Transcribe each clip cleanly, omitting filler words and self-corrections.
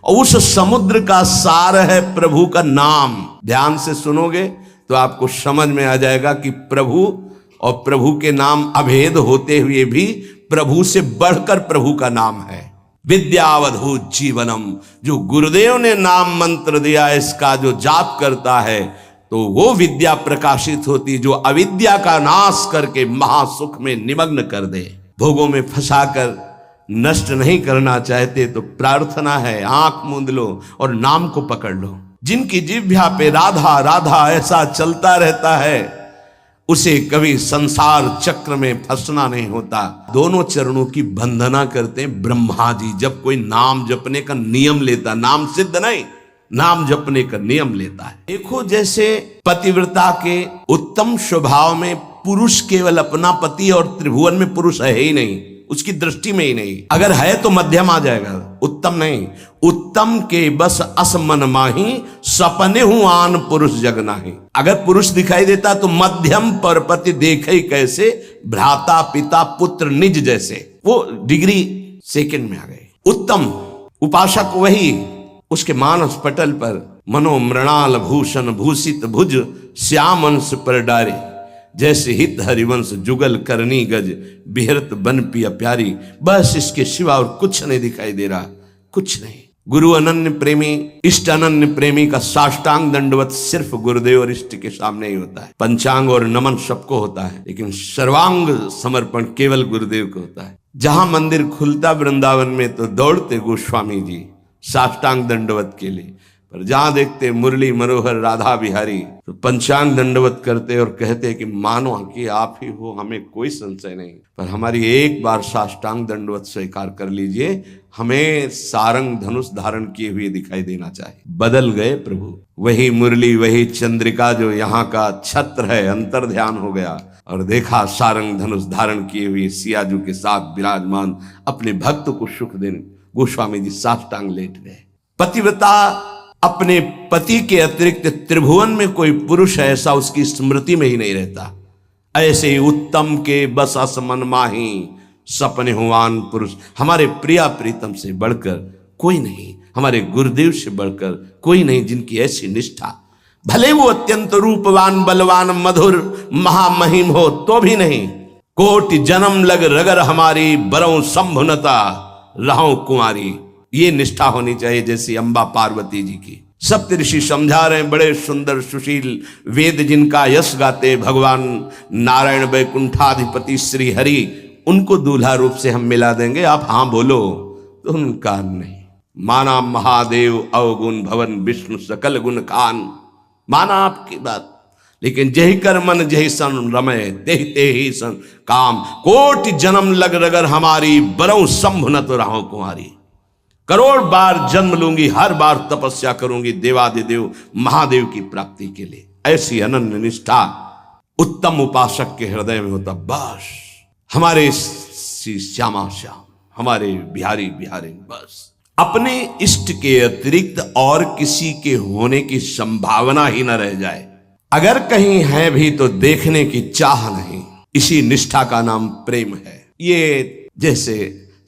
और उस समुद्र का सार है प्रभु का नाम। ध्यान से सुनोगे तो आपको समझ में आ जाएगा कि प्रभु और प्रभु के नाम अभेद होते हुए भी प्रभु से बढ़कर प्रभु का नाम है। विद्यावधूत जीवनम, जो गुरुदेव ने नाम मंत्र दिया, इसका जो जाप करता है तो वो विद्या प्रकाशित होती, जो अविद्या का नाश करके महासुख में निमग्न कर दे। भोगों में फंसाकर नष्ट नहीं करना चाहते तो प्रार्थना है, आंख मूंद लो और नाम को पकड़ लो। जिनकी जिह्वा पे राधा राधा ऐसा चलता रहता है, उसे कभी संसार चक्र में फंसना नहीं होता। दोनों चरणों की वंदना करते हैं ब्रह्मा जी जब कोई नाम जपने का नियम लेता, नाम सिद्ध नहीं, नाम जपने का नियम लेता है। देखो जैसे पतिव्रता के उत्तम स्वभाव में पुरुष केवल अपना पति और त्रिभुवन में पुरुष है ही नहीं, उसकी दृष्टि में ही नहीं। अगर है तो मध्यम आ जाएगा, उत्तम नहीं। उत्तम के बस असमन माही, सपने हूं आन पुरुष जग नाही। अगर पुरुष दिखाई देता तो मध्यम परपति देखे कैसे, भ्राता पिता पुत्र निज जैसे। वो डिग्री सेकंड में आ गई। उत्तम उपासक वही, उसके मानस पटल पर मनो मृणाल भूषण भूषित भुज श्याम अंश पर डारे, जैसे हित हरिवंश जुगल करनी गज बिहरत बन पिया प्यारी। बस इसके सिवा और कुछ नहीं दिखाई दे रहा, कुछ नहीं। गुरु अनन्य प्रेमी, इष्ट अनन्य प्रेमी का साष्टांग दंडवत सिर्फ गुरुदेव और इष्ट के सामने ही होता है। पंचांग और नमन सबको होता है, लेकिन सर्वांग समर्पण केवल गुरुदेव को होता है। जहां मंदिर खुलता वृंदावन में तो दौड़ते गोस्वामी जी साष्टांग दंडवत के लिए, पर जहां देखते मुरली मनोहर राधा बिहारी तो पंचांग दंडवत करते और कहते कि मानो कि आप ही हो, हमें कोई संशय नहीं। पर हमारी एक बार साष्टांग दंडवत स्वीकार कर लीजिए, हमें सारंग धनुष धारण किए हुए दिखाई देना चाहिए। बदल गए प्रभु, वही मुरली वही चंद्रिका जो यहाँ का छत्र है, अंतर ध्यान हो गया और देखा सारंग धनुष धारण किए हुए सियाजू के साथ विराजमान अपने भक्त को सुख देने गोस्वामी जी साष्टांग लेट गए। पतिव्रता अपने पति के अतिरिक्त त्रिभुवन में कोई पुरुष ऐसा उसकी स्मृति में ही नहीं रहता। ऐसे ही उत्तम के बस असमन माही, सपने हुआन पुरुष। हमारे प्रिया प्रीतम से बढ़कर कोई नहीं, हमारे गुरुदेव से बढ़कर कोई नहीं, जिनकी ऐसी निष्ठा। भले वो अत्यंत रूपवान बलवान मधुर महामहिम हो तो भी नहीं। कोटि जन्म लग रगर हमारी, बरौ शंभुनता रहो कुंवारी। ये निष्ठा होनी चाहिए जैसी अंबा पार्वती जी की। सप्तऋषि समझा रहे हैं, बड़े सुंदर सुशील वेद जिनका यश गाते भगवान नारायण वैकुंठाधिपति श्री हरि, उनको दूल्हा रूप से हम मिला देंगे, आप हाँ बोलो तो उनका नहीं। माना महादेव अवगुण भवन विष्णु सकल गुण खान, माना आपकी बात, लेकिन जही कर मन जही सन रमय ते ही सन काम। कोटि जन्म लग रगर हमारी, बरौ शंभुनत रहो कुंवारी। करोड़ बार जन्म लूंगी, हर बार तपस्या करूंगी देवादिदेव महादेव की प्राप्ति के लिए। ऐसी अनन्य निष्ठा उत्तम उपासक के हृदय में होता। बस हमारे श्यामा श्याम, हमारे बिहारी बिहारी, बस अपने इष्ट के अतिरिक्त और किसी के होने की संभावना ही न रह जाए। अगर कहीं है भी तो देखने की चाह नहीं। इसी निष्ठा का नाम प्रेम है। ये जैसे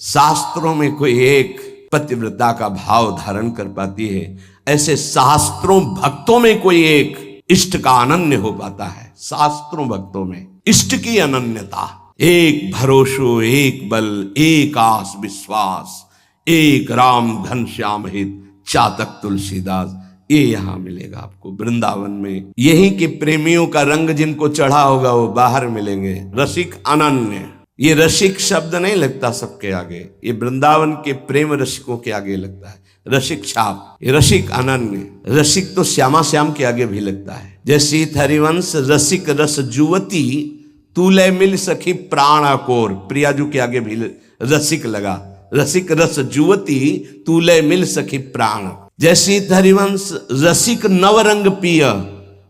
शास्त्रों में कोई एक पतिव्रता का भाव धारण कर पाती है, ऐसे शास्त्रों भक्तों में कोई एक इष्ट का अनन्य हो पाता है। शास्त्रों भक्तों में इष्ट की अनन्यता, एक भरोसो एक बल एक आस विश्वास, एक राम घनश्याम हित चातक तुलसीदास, ये यहां मिलेगा आपको वृंदावन में। यही के प्रेमियों का रंग जिनको चढ़ा होगा वो बाहर मिलेंगे। रसिक अनन्य, ये रसिक शब्द नहीं लगता सबके आगे, ये वृंदावन के प्रेम रसिकों के आगे लगता है। रसिक छाप, ये रसिक अनन्य। रसिक तो श्यामा श्याम के आगे भी लगता है। जैसे हरिवंश रसिक रस जुवती, तूले मिल सखी प्राण अकोर, प्रियाजू के आगे भी रसिक लगा। रसिक रस जुवती तूले मिल सखी प्राण। जैसे हरिवंश रसिक नवरंग पिय,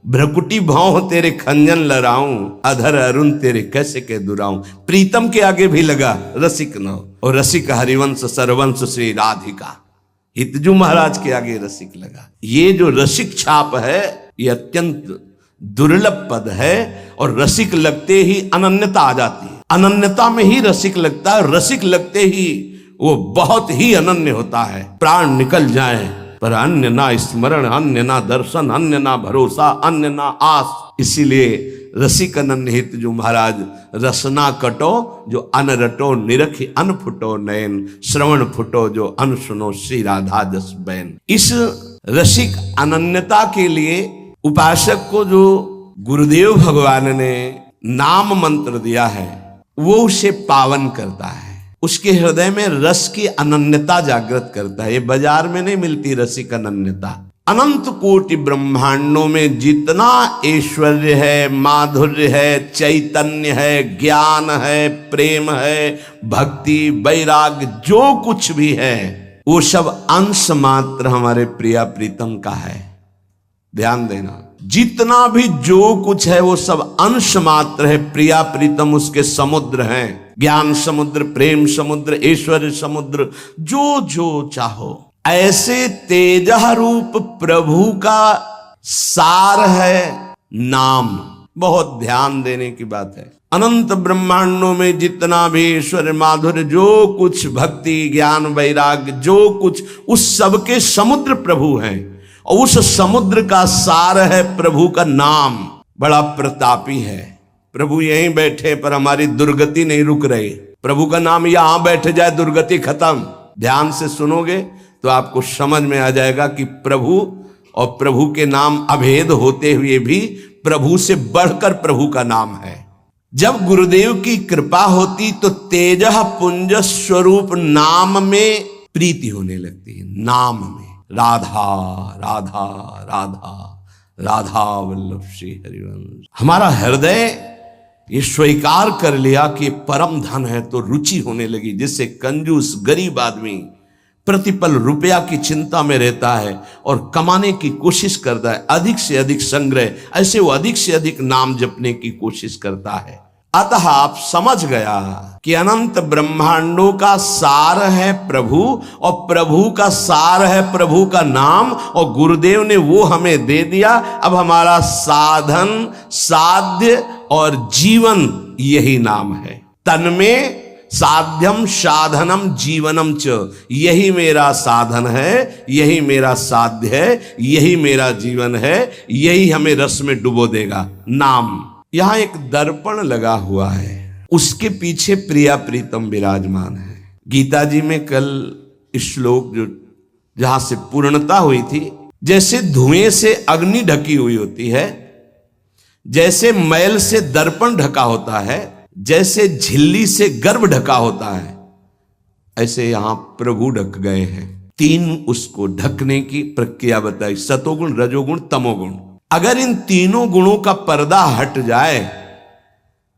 भ्रकुटी भाव तेरे खंजन लड़ाऊं, अधर अरुण तेरे कैसे के दुराऊं। प्रीतम के आगे भी लगा रसिक नव, और रसिक हरिवंश सरवंश श्री राधिका। हितजू महाराज के आगे रसिक लगा। ये जो रसिक छाप है ये अत्यंत दुर्लभ पद है, और रसिक लगते ही अनन्यता आ जाती है। अनन्यता में ही रसिक लगता है, रसिक लगते ही वो बहुत ही अनन्य होता है। प्राण निकल जाए पर अन्य ना स्मरण, अन्य ना दर्शन, अन्य ना भरोसा, अन्य ना आस। इसीलिए रसिक अनन्य हित जो महाराज रसना कटो जो अन रटो, निरखि अन फुटो नयन, श्रवण फुटो जो अन सुनो श्री राधा जस बैन। इस रसिक अनन्यता के लिए उपासक को जो गुरुदेव भगवान ने नाम मंत्र दिया है वो उसे पावन करता है, उसके हृदय में रस की अनन्यता जागृत करता है। ये बाजार में नहीं मिलती रसिक अनन्यता। अनंत कोटि ब्रह्मांडों में जितना ऐश्वर्य है, माधुर्य है, चैतन्य है, ज्ञान है, प्रेम है, भक्ति, वैराग्य, जो कुछ भी है वो सब अंश मात्र हमारे प्रिया प्रीतम का है। ध्यान देना, जितना भी जो कुछ है वो सब अंश मात्र है। प्रिया प्रीतम उसके समुद्र हैं, ज्ञान समुद्र, प्रेम समुद्र, ऐश्वर्य समुद्र, जो जो चाहो। ऐसे तेजः रूप प्रभु का सार है नाम। बहुत ध्यान देने की बात है। अनंत ब्रह्मांडों में जितना भी ईश्वर, माधुर्य, जो कुछ भक्ति, ज्ञान, वैराग्य, जो कुछ, उस सब के समुद्र प्रभु हैं। और उस समुद्र का सार है प्रभु का नाम। बड़ा प्रतापी है प्रभु। यहीं बैठे पर हमारी दुर्गति नहीं रुक रही। प्रभु का नाम यहां बैठ जाए दुर्गति खत्म। ध्यान से सुनोगे तो आपको समझ में आ जाएगा कि प्रभु और प्रभु के नाम अभेद होते हुए भी प्रभु से बढ़कर प्रभु का नाम है। जब गुरुदेव की कृपा होती तो तेजः पुंज स्वरूप नाम में प्रीति होने लगती है। नाम में राधा राधा राधा राधा वल्लभ श्री हरिवंश। हमारा हृदय ये स्वीकार कर लिया कि परम धन है तो रुचि होने लगी। जिससे कंजूस गरीब आदमी प्रतिपल रुपया की चिंता में रहता है और कमाने की कोशिश करता है, अधिक से अधिक संग्रह, ऐसे वो अधिक से अधिक नाम जपने की कोशिश करता है। अतः आप समझ गया कि अनंत ब्रह्मांडों का सार है प्रभु और प्रभु का सार है प्रभु का नाम, और गुरुदेव ने वो हमें दे दिया। अब हमारा साधन, साध्य और जीवन यही नाम है। तन्मे साध्यम साधनम जीवनम च, यही मेरा साधन है, यही मेरा साध्य है, यही मेरा जीवन है, यही हमें रस में डुबो देगा। नाम। यहां एक दर्पण लगा हुआ है, उसके पीछे प्रिया प्रीतम विराजमान है। गीता जी में कल श्लोक जो जहां से पूर्णता हुई थी, जैसे धुएं से अग्नि ढकी हुई होती है, जैसे मैल से दर्पण ढका होता है, जैसे झिल्ली से गर्भ ढका होता है, ऐसे यहां प्रभु ढक गए हैं। तीन उसको ढकने की प्रक्रिया बताई, सतोगुण, रजोगुण, तमोगुण। अगर इन तीनों गुणों का पर्दा हट जाए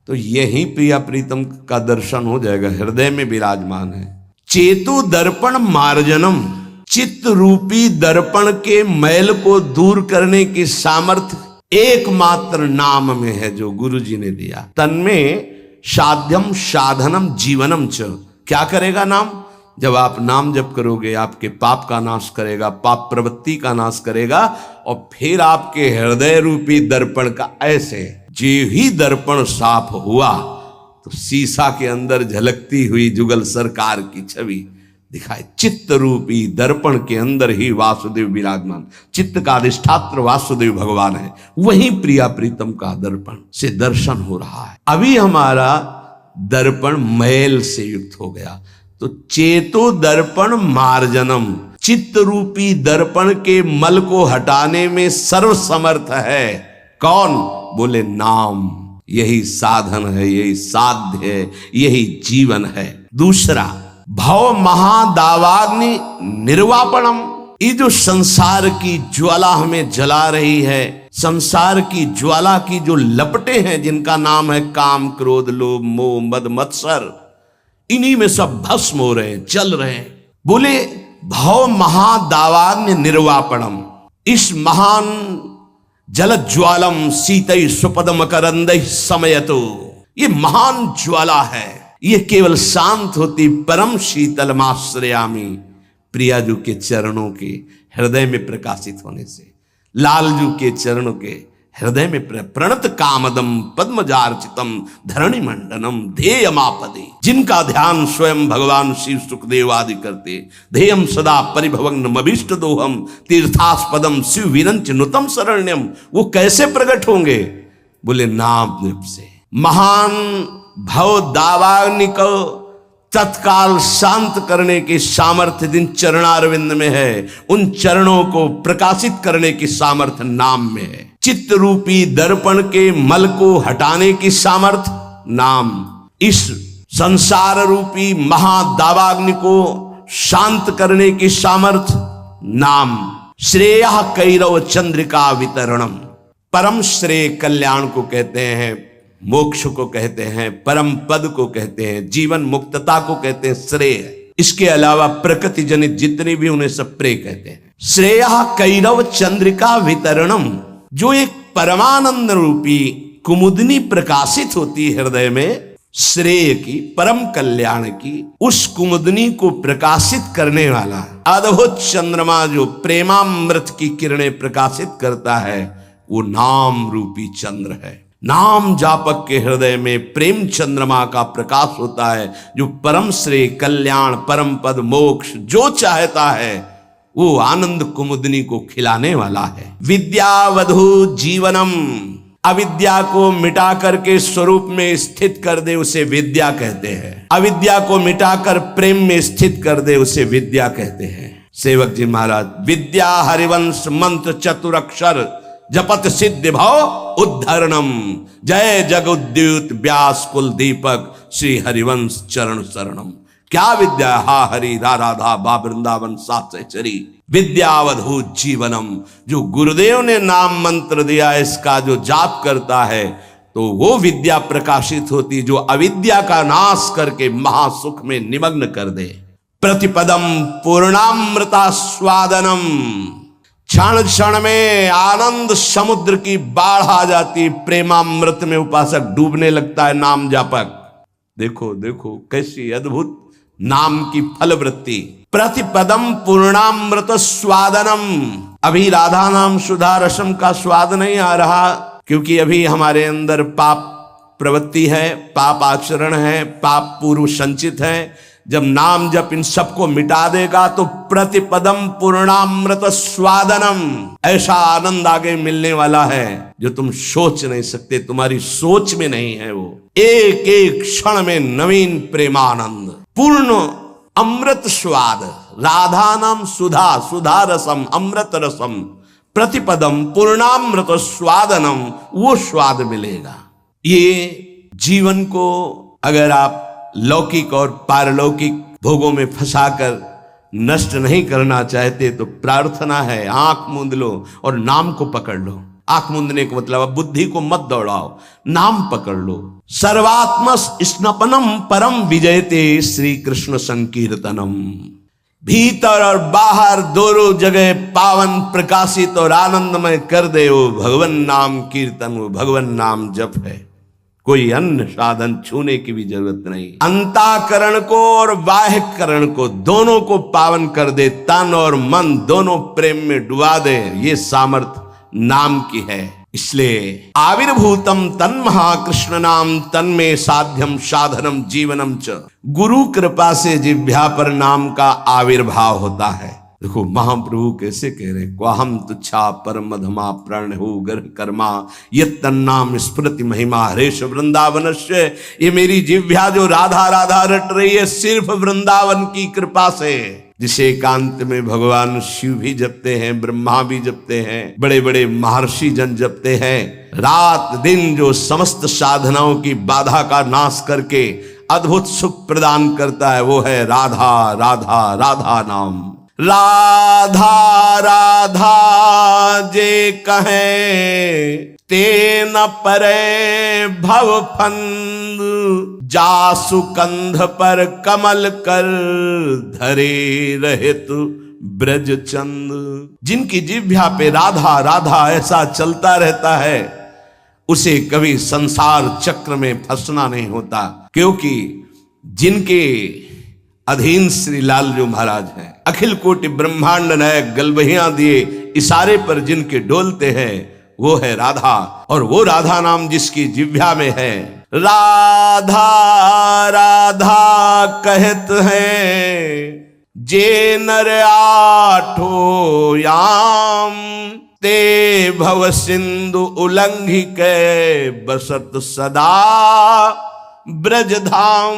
तो यही प्रिया प्रीतम का दर्शन हो जाएगा। हृदय में विराजमान है। चेतु दर्पण मार्जनम, चित्त रूपी दर्पण के मैल को दूर करने की सामर्थ्य एकमात्र नाम में है जो गुरु जी ने दिया। तन्में साध्यम साधनम जीवनम च। क्या करेगा नाम? जब आप नाम जप करोगे आपके पाप का नाश करेगा, पाप प्रवृत्ति का नाश करेगा, और फिर आपके हृदय रूपी दर्पण का ऐसे जो ही दर्पण साफ हुआ तो शीशा के अंदर झलकती हुई जुगल सरकार की छवि दिखाई। चित्त रूपी दर्पण के अंदर ही वासुदेव विराजमान। चित्त का अधिष्ठात्र वासुदेव भगवान है। वही प्रिया प्रीतम का दर्पण से दर्शन हो रहा है। अभी हमारा दर्पण मैल से युक्त हो गया तो चेतो दर्पण मार्जनम, चित्त रूपी दर्पण के मल को हटाने में सर्वसमर्थ है। कौन? बोले नाम। यही साधन है, यही साध्य है, यही जीवन है। दूसरा, भव महादावाग्नि निर्वापणम। ये जो संसार की ज्वाला हमें जला रही है, संसार की ज्वाला की जो लपटे हैं जिनका नाम है काम, क्रोध, लोभ, मोह, मद, मत्सर, इन्हीं में सब भस्म हो रहे हैं, जल रहे हैं। बोले भव महादावाग्नि निर्वापणम। इस महान जल ज्वालम शीतई सुपदम करंदई समयतो, ये महान ज्वाला है। ये केवल शांत होती परम शीतल माश्रयामी, प्रियाजू के चरणों के हृदय में प्रकाशित होने से, लालजू के चरणों के हृदय में प्रणत कामदम पद्मजार्चितम धरणि मंडनम ध्येयमापदे, जिनका ध्यान स्वयं भगवान शिव सुखदेव आदि करते। ध्येयम सदा परिभवग्नम अभीष्ट दोहम तीर्थास्पदम शिव विरंच नुतम शरण्यम। वो कैसे प्रकट होंगे? बोले नाम जप से। महान भव दावाग्नि को तत्काल शांत करने की सामर्थ्य जिन चरणारविंद में है, उन चरणों को प्रकाशित करने की सामर्थ्य नाम में है। चित्त रूपी दर्पण के मल को हटाने की सामर्थ्य नाम। इस संसार रूपी महादावाग्नि को शांत करने की सामर्थ्य नाम। श्रेय कैरव चंद्रिका वितरणम, परम श्रेय कल्याण को कहते हैं, मोक्ष को कहते हैं, परम पद को कहते हैं, जीवन मुक्तता को कहते हैं श्रेय। इसके अलावा प्रकृति जनित जितने भी उन्हें सब प्रेय कहते हैं। श्रेय कैरव चंद्रिका वितरणम, जो एक परमानंद रूपी कुमुदनी प्रकाशित होती है हृदय में, श्रेय की, परम कल्याण की, उस कुमुदनी को प्रकाशित करने वाला अद्भुत चंद्रमा जो प्रेमामृत की किरणें प्रकाशित करता है, वो नाम रूपी चंद्र है। नाम जापक के हृदय में प्रेम चंद्रमा का प्रकाश होता है, जो परम श्रेय कल्याण परम पद मोक्ष जो चाहता है वो आनंद कुमुदनी को खिलाने वाला है। विद्यावधु जीवनम, अविद्या को मिटा करके स्वरूप में स्थित कर दे उसे विद्या कहते हैं। अविद्या को मिटाकर प्रेम में स्थित कर दे उसे विद्या कहते हैं। सेवक जी महाराज, विद्या हरिवंश मंत्र चतुरक्षर जपत सिद्ध भव उद्धरणम, जय जगुद्युत व्यास कुल दीपक श्री हरिवंश चरण शरणम। क्या विद्या? हा हरि रा राधा बा वृंदावन सात सहचरी। विद्यावधू जीवनम, जो गुरुदेव ने नाम मंत्र दिया इसका जो जाप करता है तो वो विद्या प्रकाशित होती, जो अविद्या का नाश करके महासुख में निमग्न कर दे। प्रतिपदम पूर्णामृता स्वादनम, क्षण क्षण में आनंद समुद्र की बाढ़ आ जाती, प्रेमामृत में उपासक डूबने लगता है नाम जापक। देखो देखो कैसी अद्भुत नाम की फलवृत्ति। प्रतिपदम पूर्णामृत स्वादनम, अभी राधा नाम सुधा रसम का स्वाद नहीं आ रहा, क्योंकि अभी हमारे अंदर पाप प्रवृत्ति है, पाप आचरण है, पाप पूर्व संचित है। जब नाम जप इन सबको मिटा देगा तो प्रतिपदम पूर्णामृत स्वादनम, ऐसा आनंद आगे मिलने वाला है जो तुम सोच नहीं सकते, तुम्हारी सोच में नहीं है। वो एक एक क्षण में नवीन प्रेमानंद, पूर्ण अमृत स्वाद, राधा नाम सुधा, सुधा रसम अमृत रसम, प्रतिपदम पूर्णामृत स्वादनम, वो स्वाद मिलेगा। ये जीवन को अगर आप लौकिक और पारलौकिक भोगों में फंसाकर नष्ट नहीं करना चाहते तो प्रार्थना है, आंख मूंद लो और नाम को पकड़ लो। आंख मूंदने का मतलब बुद्धि को मत दौड़ाओ, नाम पकड़ लो। सर्वात्म स्नपनम परम विजयते श्री कृष्ण संकीर्तनम, भीतर और बाहर दोनों जगह पावन प्रकाशित और आनंदमय कर दे वो भगवान नाम कीर्तन, वो भगवान नाम जप है। कोई अन्य साधन छूने की भी जरूरत नहीं। अंतःकरण को और बाह्यकरण को दोनों को पावन कर दे, तन और मन दोनों प्रेम में डुबा दे, ये सामर्थ्य नाम की है। इसलिए आविर्भूतम तन महाकृष्ण नाम तन्मे साध्यम साधनम जीवनम च, गुरु कृपा से जिह्वा पर नाम का आविर्भाव होता है। देखो महाप्रभु कैसे कह रहे, क्वाहम तुच्छा परम धमा प्रण हो गर्भ कर्मा यत तन्नाम स्मृति महिमा हरेश वृंदावनस्य। ये मेरी जिह्वा जो राधा राधा रट रही है सिर्फ वृंदावन की कृपा से, जिसे एकांत में भगवान शिव भी जपते हैं, ब्रह्मा भी जपते हैं, बड़े बड़े महर्षि जन जपते हैं। रात दिन जो समस्त साधनाओं की बाधा का नाश करके अद्भुत सुख प्रदान करता है वो है राधा राधा राधा नाम। राधा राधा जे कहे ते न परे भव फंद, जासु कंध पर कमल कर धरे रहित ब्रज चंद। जिनकी जिह्वा पे राधा राधा ऐसा चलता रहता है उसे कभी संसार चक्र में फंसना नहीं होता, क्योंकि जिनके अधीन श्री लालजू महाराज हैं, अखिल कोटि ब्रह्मांड नायक गलबहियां दिए इशारे पर जिनके डोलते हैं वो है राधा। और वो राधा नाम जिसकी जिह्वा में है, राधा राधा कहत हैं जे नर आठो याम, ते भव सिंधु उल्लंघि के बसत सदा ब्रज धाम।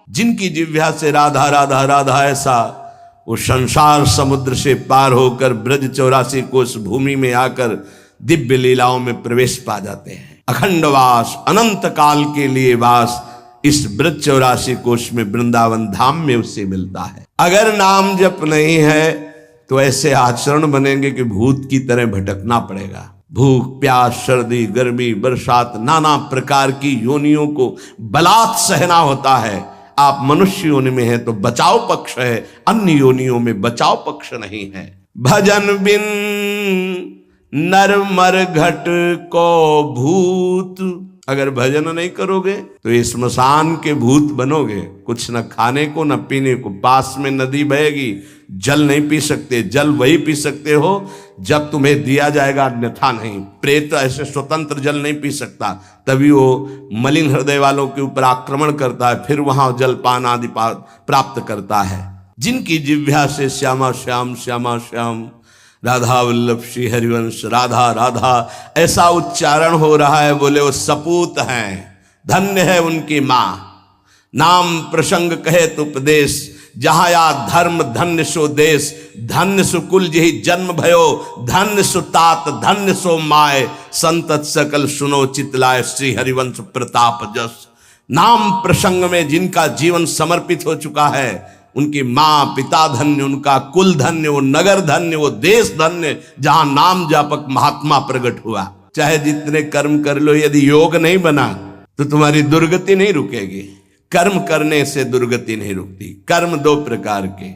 जिनकी जिह्वा से राधा राधा राधा ऐसा, वो संसार समुद्र से पार होकर ब्रज 84 कोस भूमि में आकर दिव्य लीलाओं में प्रवेश पा जाते हैं। अखंड वास, अनंत काल के लिए वास इस ब्रज 84 कोष में वृंदावन धाम में उससे मिलता है। अगर नाम जप नहीं है तो ऐसे आचरण बनेंगे कि भूत की तरह भटकना पड़ेगा। भूख प्यास सर्दी गर्मी बरसात नाना प्रकार की योनियों को बलात् सहना होता है। आप मनुष्य योनि में हैं तो बचाव पक्ष है, अन्य योनियों में बचाव पक्ष नहीं है। भजन बिन नर मर घट को भूत, अगर भजन नहीं करोगे तो ये स्मशान के भूत बनोगे। कुछ न खाने को न पीने को, पास में नदी बहेगी, जल नहीं पी सकते, जल वही पी सकते हो जब तुम्हें दिया जाएगा, अन्यथा नहीं। प्रेत ऐसे स्वतंत्र जल नहीं पी सकता, तभी वो मलिन हृदय वालों के ऊपर आक्रमण करता है, फिर वहां जलपान आदि प्राप्त करता है। जिनकी जिह्वा से श्यामा श्याम श्यामा श्याम राधा वल्लभ श्री हरिवंश राधा राधा ऐसा उच्चारण हो रहा है, बोले वो सपूत हैं, धन्य है उनकी माँ। नाम प्रसंग कहे तो उपदेश, जहाँ या धर्म धन्य सो देश, धन्य सो कुल जही जन्म भयो, धन्य सो तात धन्य सो माय, संतत सकल सुनो चितलाय श्री हरिवंश प्रताप जस। नाम प्रसंग में जिनका जीवन समर्पित हो चुका है, उनकी माँ पिता धन्य, उनका कुल धन्य, वो नगर धन्य, वो देश धन्य जहां नाम जापक महात्मा प्रकट हुआ। चाहे जितने कर्म कर लो, यदि योग नहीं बना तो तुम्हारी दुर्गति नहीं रुकेगी। कर्म करने से दुर्गति नहीं रुकती। कर्म दो प्रकार के,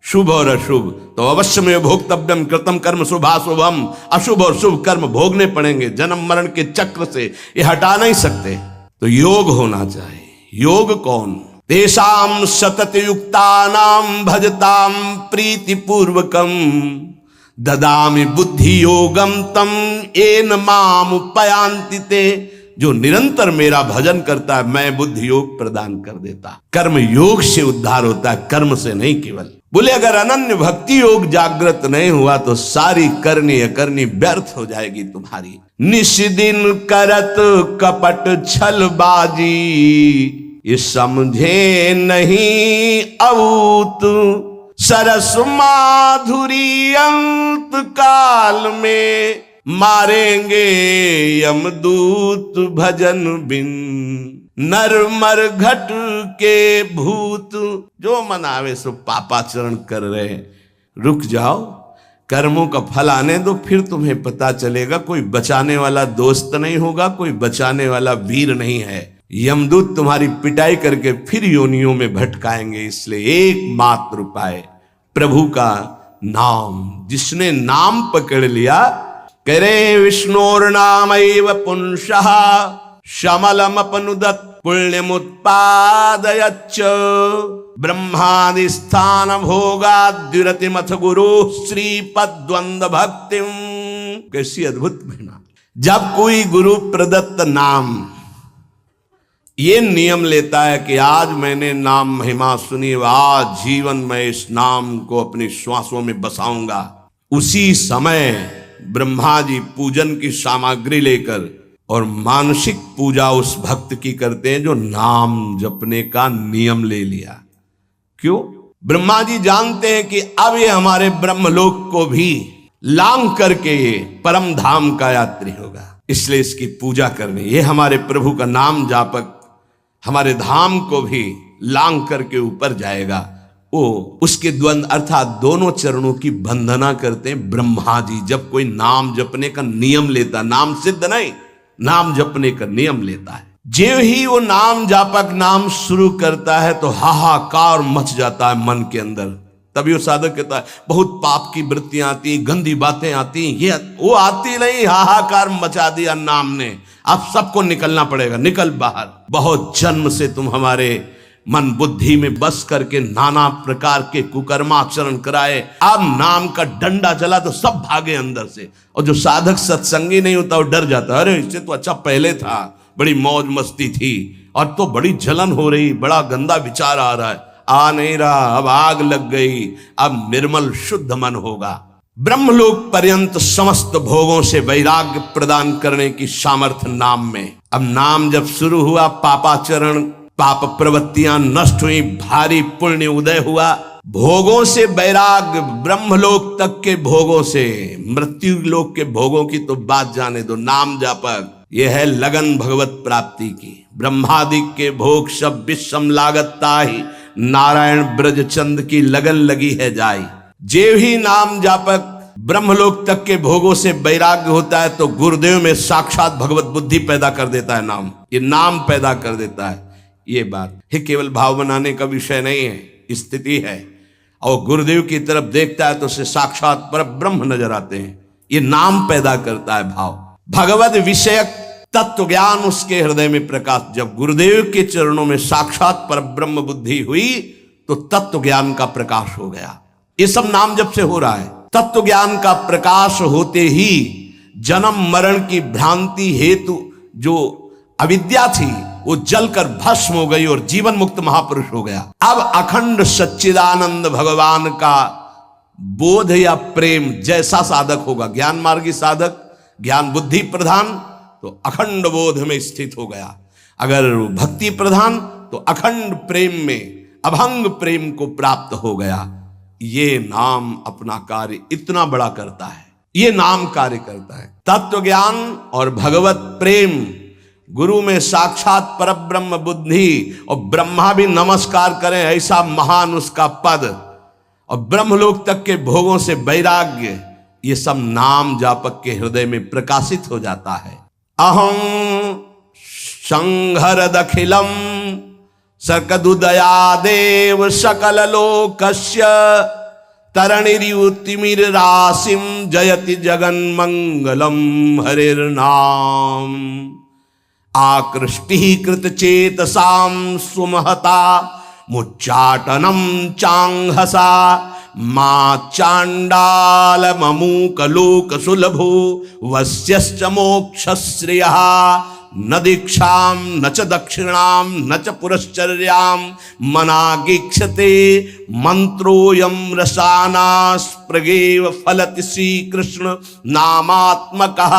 शुभ और अशुभ। तो अवश्य में भोक्तव्यम कृतम कर्म शुभाशुभम, अशुभ और शुभ कर्म भोगने पड़ेंगे। जन्म मरण के चक्र से ये हटा नहीं सकते। तो योग होना चाहिए। योग कौन? तेषाम सतत युक्तानाम भजताम प्रीति पूर्वकम, ददामि बुद्धि योगम तम येन माम उपयान्ति ते। जो निरंतर मेरा भजन करता है, मैं बुद्धि योग प्रदान कर देता। कर्म योग से उद्धार होता है, कर्म से नहीं केवल। बोले अगर अनन्य भक्ति योग जागृत नहीं हुआ तो सारी करनी अकरनी व्यर्थ हो जाएगी तुम्हारी। निष्दिन करत कपट छलबाजी, ये समझे नहीं अवूत, सरस माधुरी अंत काल में मारेंगे यमदूत। भजन बिन नर मर घट के भूत। जो मनावे सो पापाचरण कर रहे, रुक जाओ, कर्मों का फल आने दो, फिर तुम्हें पता चलेगा। कोई बचाने वाला दोस्त नहीं होगा, कोई बचाने वाला वीर नहीं है। यमदूत तुम्हारी पिटाई करके फिर योनियों में भटकाएंगे। इसलिए एकमात्र उपाय प्रभु का नाम। जिसने नाम पकड़ लिया, करे विष्णोर नामैव पुंसः शमलमपनुदत् पुण्यमुत्पादयच्च, ब्रह्मादि स्थान भोगाद्युरतिमथ गुरु श्रीपद्वंद भक्तिम। कैसी अद्भुत महिमा। जब कोई गुरु प्रदत्त नाम ये नियम लेता है कि आज मैंने नाम महिमा सुनी, आज जीवन में इस नाम को अपनी श्वासों में बसाऊंगा, उसी समय ब्रह्मा जी पूजन की सामग्री लेकर और मानसिक पूजा उस भक्त की करते हैं जो नाम जपने का नियम ले लिया। क्यों? ब्रह्मा जी जानते हैं कि अब ये हमारे ब्रह्मलोक को भी लांघ करके ये परम धाम का यात्री होगा, इसलिए इसकी पूजा करनी। ये हमारे प्रभु का नाम जापक हमारे धाम को भी लांघ करके ऊपर जाएगा। वो उसके द्वंद अर्थात दोनों चरणों की वंदना करते हैं ब्रह्मा जी। जब कोई नाम जपने का नियम लेता, नाम सिद्ध नहीं, नाम जपने का नियम लेता है, जो ही वो नाम जापक नाम शुरू करता है तो हाहाकार मच जाता है मन के अंदर। तभी वो साधक कहता है बहुत पाप की वृत्तियां आती, गंदी बातें आती, ये वो आती नहीं, हाहाकार मचा दिया नाम ने। अब सबको निकलना पड़ेगा, निकल बाहर। बहुत जन्म से तुम हमारे मन बुद्धि में बस करके नाना प्रकार के कुकर्माचरण कराए। अब नाम का डंडा चला तो सब भागे अंदर से, और जो साधक सत्संगी नहीं होता वो डर जाता, अरे इससे तो अच्छा पहले था, बड़ी मौज मस्ती थी, और तो बड़ी जलन हो रही, बड़ा गंदा विचार आ रहा है, आ नहीं रहा, अब आग लग गई, अब निर्मल शुद्ध मन होगा। ब्रह्मलोक पर्यंत समस्त भोगों से वैराग्य प्रदान करने की सामर्थ्य नाम में। अब नाम जब शुरू हुआ, पापाचरण पाप प्रवृत्तियां नष्ट हुई, भारी पुण्य उदय हुआ, भोगों से वैराग्य, ब्रह्मलोक तक के भोगों से, मृत्यु लोक के भोगों की तो बात जाने दो। नाम जापक यह है लगन भगवत प्राप्ति की। ब्रह्मादि के भोग सब विषम लागता ही, नारायण ब्रज चंद की लगन लगी है जाई। जे ही नाम जापक ब्रह्मलोक तक के भोगों से वैराग्य होता है तो गुरुदेव में साक्षात भगवत बुद्धि पैदा कर देता है। नाम, ये नाम पैदा कर देता है। ये बात है, केवल भाव बनाने का विषय नहीं है, स्थिति है। और गुरुदेव की तरफ देखता है तो उसे साक्षात पर ब्रह्म नजर आते हैं। ये नाम पैदा करता है भाव। भगवत विषयक तत्व ज्ञान उसके हृदय में प्रकाश। जब गुरुदेव के चरणों में साक्षात पर ब्रह्म बुद्धि हुई तो तत्व ज्ञान का प्रकाश हो गया। ये सब नाम जब से हो रहा है। तत्व ज्ञान का प्रकाश होते ही जन्म मरण की भ्रांति हेतु जो अविद्या थी वो जलकर भस्म हो गई और जीवन मुक्त महापुरुष हो गया। अब अखंड सच्चिदानंद भगवान का बोध या प्रेम जैसा साधक होगा, ज्ञान मार्गी साधक, ज्ञान बुद्धि प्रधान, तो अखंड बोध में स्थित हो गया। अगर भक्ति प्रधान तो अखंड प्रेम में, अभंग प्रेम को प्राप्त हो गया। ये नाम अपना कार्य इतना बड़ा करता है। ये नाम कार्य करता है। तत्व ज्ञान और भगवत प्रेम, गुरु में साक्षात परब्रह्म बुद्धि, और ब्रह्मा भी नमस्कार करें ऐसा महान उसका पद, और ब्रह्मलोक तक के भोगों से वैराग्य, ये सब नाम जापक के हृदय में प्रकाशित हो जाता है। अहं संहरदखिलम सकदुदयादेव सकल लोकस्य तरणिर्युतिमिर राशिम जयति जगन मंगलम हरिर्नाम। आकृष्टि कृत चेतसाम सुमहता मुच्चाटनम चांगहसा मा चांडाल ममूक लोक सुलभो वस्यश्च मोक्षश्रियः न दीक्षाम न च दक्षिणाम न च पुरश्चर्याम मनागीक्षते मंत्रोयम रसानास्प्रगेव फलति श्री कृष्ण नामात्मकः।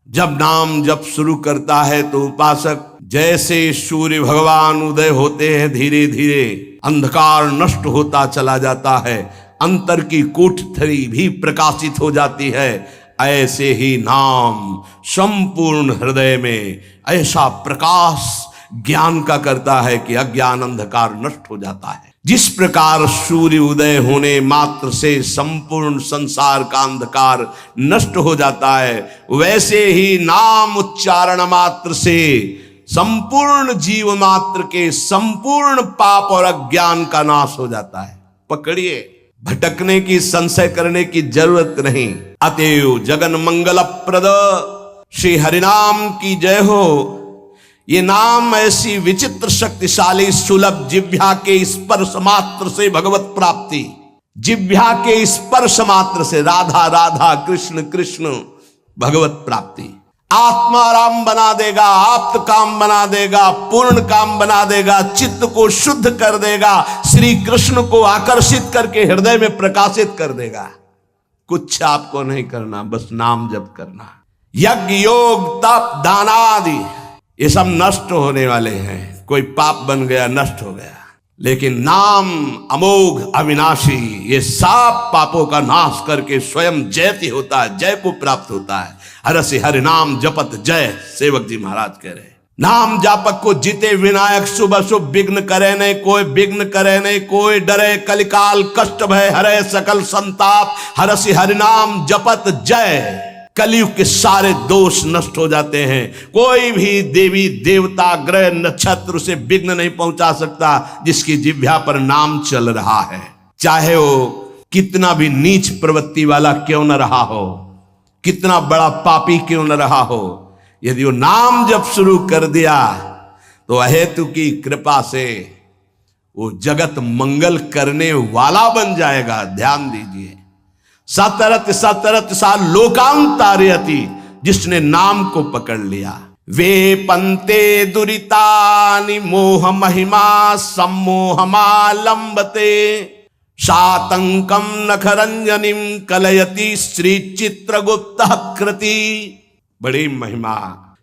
जब नाम जप शुरू करता है तो उपासक जैसे सूर्य भगवान उदय होते हैं, धीरे धीरे अंधकार नष्ट होता चला जाता है, अंतर की कोठरी भी प्रकाशित हो जाती है। ऐसे ही नाम संपूर्ण हृदय में ऐसा प्रकाश ज्ञान का करता है कि अज्ञान अंधकार नष्ट हो जाता है। जिस प्रकार सूर्य उदय होने मात्र से संपूर्ण संसार का अंधकार नष्ट हो जाता है, वैसे ही नाम उच्चारण मात्र से संपूर्ण जीव मात्र के संपूर्ण पाप और अज्ञान का नाश हो जाता है। पकड़िए, भटकने की, संशय करने की जरूरत नहीं। अतएव जगन मंगल प्रद श्री हरिनाम की जय हो। ये नाम ऐसी विचित्र शक्तिशाली सुलभ जिह्वा के स्पर्श मात्र से भगवत प्राप्ति, जिह्वा के स्पर्श मात्र से राधा राधा कृष्ण कृष्ण भगवत प्राप्ति आत्माराम बना देगा, आप्त काम बना देगा, पूर्ण काम बना देगा, चित्त को शुद्ध कर देगा, श्री कृष्ण को आकर्षित करके हृदय में प्रकाशित कर देगा। कुछ आपको नहीं करना, बस नाम जप करना। यज्ञ योग तप दान आदि ये सब नष्ट होने वाले हैं। कोई पाप बन गया, नष्ट हो गया, लेकिन नाम अमोघ अविनाशी ये सब पापों का नाश करके स्वयं जयति होता है, जय को प्राप्त होता है। हरसि हरि नाम जपत जय, सेवक जी महाराज कह रहे। नाम जापक को जीते विनायक शुभ शुभ विघ्न करे नहीं, कोई विघ्न करे नहीं, कोई डरे कलिकाल कष्ट भय हरे सकल संताप। हरसि हरि नाम जपत जय, कलयुग के सारे दोष नष्ट हो जाते हैं। कोई भी देवी देवता ग्रह नक्षत्र से विघ्न नहीं पहुंचा सकता जिसकी जिह्वा पर नाम चल रहा है, चाहे वो कितना भी नीच प्रवृत्ति वाला क्यों न रहा हो, कितना बड़ा पापी क्यों न रहा हो। यदि वो नाम जब शुरू कर दिया तो अहेतु की कृपा से वो जगत मंगल करने वाला बन जाएगा। ध्यान दीजिए, सतरत सतरत सा लोकांतारयति, जिसने नाम को पकड़ लिया। वे पंते दुरितानि मोह महिमा सम्मोहमालंबते, शातंकम नखरंजनिम कलयति श्री चित्रगुप्त कृति। बड़ी महिमा।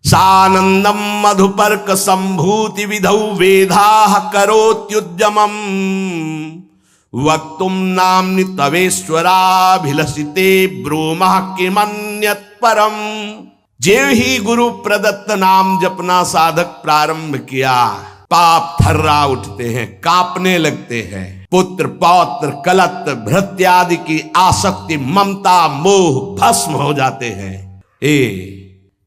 सानंदम मधुपर्क संभूति विधौ वेदाः करोत्युद्यमम्, वक्तुम नाम्नि तवेश्वराभिलषिते ब्रूमः किमन्यत् परम। ज्यों ही गुरु प्रदत्त नाम जपना साधक प्रारंभ किया, पाप थर्रा उठते हैं, कांपने लगते हैं। पुत्र पौत्र कलत भृत्यादि की आसक्ति ममता मोह भस्म हो जाते हैं।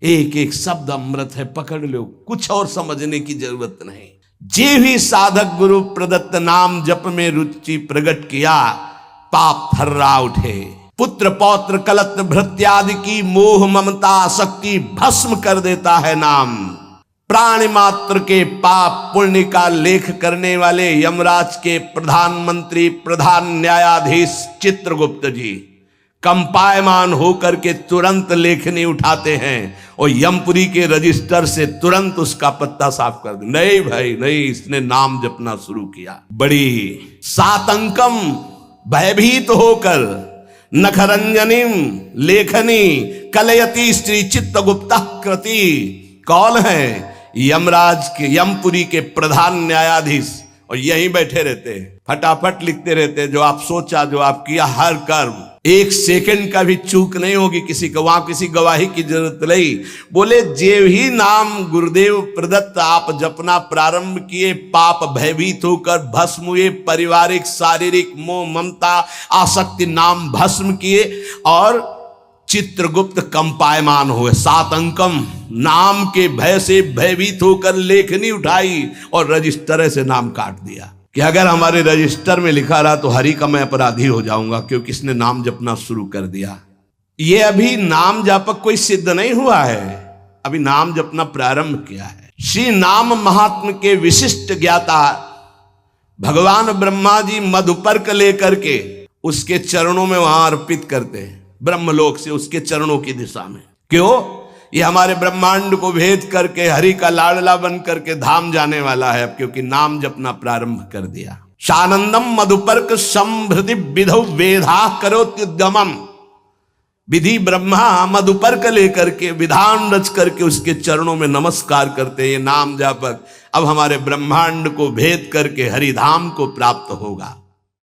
एक एक शब्द अमृत है, पकड़ लो, कुछ और समझने की जरूरत नहीं। जे भी साधक गुरु प्रदत्त नाम जप में रुचि प्रकट किया, पाप थर्रा उठे। पुत्र पौत्र कलत भृत्यादि की मोह ममता आसक्ति भस्म कर देता है नाम। प्राणी मात्र के पाप पुण्य का लेख करने वाले यमराज के प्रधानमंत्री प्रधान न्यायाधीश चित्रगुप्त जी कंपायमान होकर के तुरंत लेखनी उठाते हैं और यमपुरी के रजिस्टर से तुरंत उसका पत्ता साफ कर दे। नहीं भाई नहीं, इसने नाम जपना शुरू किया। बड़ी सातंकम भयभीत होकर नखरंजनिम लेखनी कलयति श्री चित्रगुप्त कृति। कौन है? यमराज के यमपुरी के प्रधान न्यायाधीश, और यहीं बैठे रहते हैं, फटाफट लिखते रहते हैं। जो आप सोचा, जो आप किया, हर कर्म एक सेकंड का भी चूक नहीं होगी किसी को, वहां किसी गवाही की जरूरत नहीं। बोले जे ही नाम गुरुदेव प्रदत्त आप जपना प्रारंभ किए, पाप भयभीत होकर भस्म हुए, पारिवारिक शारीरिक मोह ममता आसक्ति नाम भस्म किए और चित्रगुप्त कंपायमान हुए। सातंकम नाम के भय से भयभीत होकर लेखनी उठाई और रजिस्टर से नाम काट दिया कि अगर हमारे रजिस्टर में लिखा रहा तो हरि का मैं अपराधी हो जाऊंगा, क्योंकि इसने नाम जपना शुरू कर दिया। ये अभी नाम जापक कोई सिद्ध नहीं हुआ है, अभी नाम जपना प्रारंभ किया है। श्री नाम महात्म के विशिष्ट ज्ञाता भगवान ब्रह्मा जी मधुपर्क लेकर के उसके चरणों में वहां अर्पित करते हैं, ब्रह्मलोक से उसके चरणों की दिशा में। क्यों? ये हमारे ब्रह्मांड को भेद करके हरि का लाडला बन करके धाम जाने वाला है, क्योंकि नाम जपना प्रारंभ कर दिया। शानंदम मधुपर्क संभृति विधौ वेदा करोत्युद्गमम्। विधि ब्रह्मा मधुपर्क लेकर के विधान रच करके उसके चरणों में नमस्कार करते हैं। ये नाम जापक अब हमारे ब्रह्मांड को भेद करके हरिधाम को प्राप्त होगा।